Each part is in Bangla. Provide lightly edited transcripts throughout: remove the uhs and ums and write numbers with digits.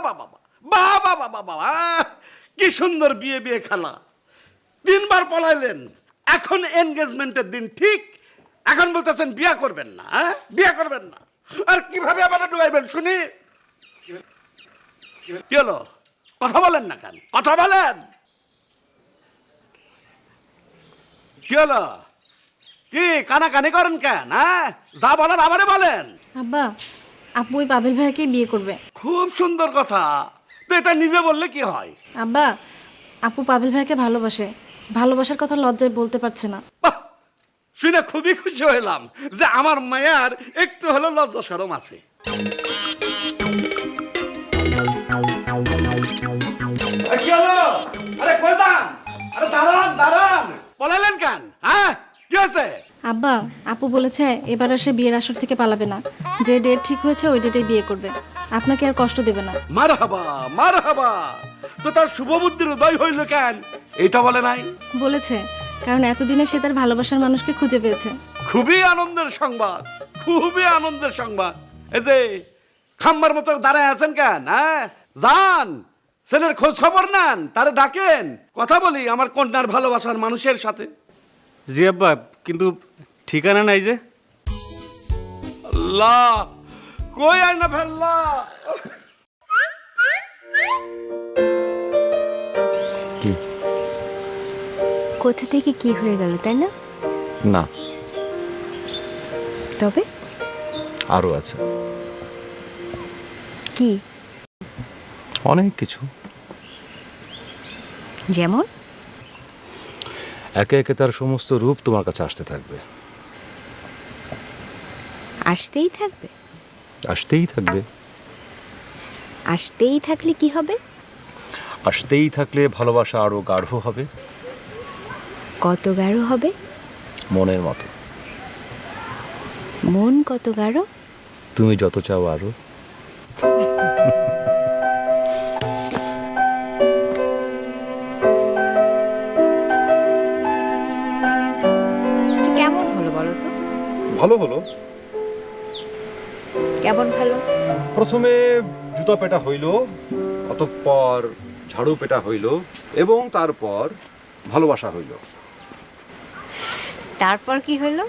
বাবা বাবা বাবা বাবা, কি সুন্দর বিয়ে বিয়ে খেলা। 3 বার পলাইলেন, এখন এনগেজমেন্টের দিন ঠিক, এখন বলতেছেন বিয়ে করবেন না। হ্যাঁ, বিয়ে করবেন না। আর কিভাবে আবার ডুবাইবেন শুনি? কি হলো, কথা বলেন না কেন? কথা বলেন। কি হলো, কি কানাকানি করেন কেন? হ্যাঁ, যা বলেন আমারে বলেন। আব্বা, আপু ওই পাবেল ভাইকে বিয়ে করবে। খুব সুন্দর কথা, তো এটা নিজে বললে কি হয়? আব্বা, আপু পাবেল ভাইকে ভালোবাসে, ভালোবাসার কথা লজ্জায় বলতে পারছে না। বাহ, শুনে খুবই খুশি হইলাম যে আমার মায়ের একটু হলো লজ্জা শরম আছে। কি হলো? আরে কই যান? আরে দাঁড়ান দাঁড়ান, পলাইলেন কেন? হ্যাঁ, কি হয়েছে? আব্বা, আপু বলেছে এবার আর সে বিয়ের আসর থেকে পালাবে না, যে ডেট ঠিক হয়েছে ওই ডেটেই বিয়ে করবে, আপনাকে আর কষ্ট দেবে না। মারহাবা মারহাবা, তো তার শুভ বুদ্ধির উদয় হইল কেন, এটা বলে নাই? বলেছে, কারণ এতদিনে সে তার ভালোবাসার মানুষকে খুঁজে পেয়েছে। খুবই আনন্দের সংবাদ, খুবই আনন্দের সংবাদ। এই যে খাম্বার মতো দাঁড়ায় আছেন কেন? হ্যাঁ, যান ছেলের খোঁজ খবর নেন, তারে ডাকেন, কথা বলি আমার কন্যার ভালোবাসার মানুষের সাথে। জি আব্বা, কিন্তু ঠিকানা নাই যে। আল্লাহ, কই আইনা ফেললা? কোথা থেকে কি হয়ে গেল, তাই না? না, তবে আরো আছে, কি? অনেক কিছু। যেমন? একে একে তার সমস্ত রূপ তোমার কাছে আসতে থাকবে। আসতেই থাকবে? আসতেই থাকবে। আসতেই থাকলে কি হবে? আসতেই থাকলে ভালোবাসা আরো গাঢ় হবে। কত গাঢ় হবে? মনের মতো। মন কত গাঢ়? তুমি যত চাও আরো। কেমন হলো বলো তো? ভালো হলো। কেমন ভালো? প্রথমে জুতা পেটা হইল, অতঃপর ঝাড়ু পেটা হইল, এবং তারপর ভালোবাসা হইল। তারপর কি হলো?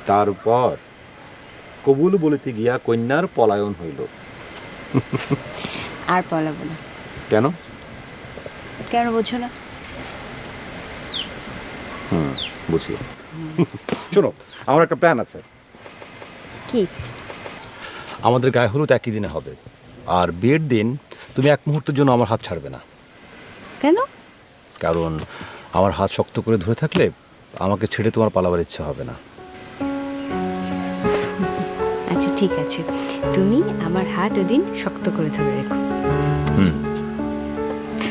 তারপর কবুল বলিতে গিয়া কন্যার পলায়ন হইল। আর পলাবো না। কেন? কেন বোঝো না? বুঝি। শোনো, আমার একটা প্ল্যান আছে। কি? আমাদের গায়ে হলুদ একই দিনে হবে, আর বিয়ের দিন তুমি এক মুহূর্তের জন্য আমার হাত ছাড়বে না। কেন? কারণ আমার হাত শক্ত করে ধরে থাকলে আমাকে ছেড়ে তোমার পালাবার ইচ্ছা হবে না। আচ্ছা ঠিক আছে, তুমি আমার হাত ওদিন শক্ত করে ধরে রেখো।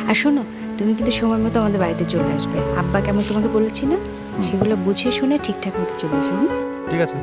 আর শোনো, তুমি কিন্তু সময় মতো আমাদের বাড়িতে চলে আসবে। আব্বা কেমন তোমাকে বলেছি না, সেগুলো বুঝে শুনে ঠিকঠাক মতো চলে আসবে। ঠিক আছে।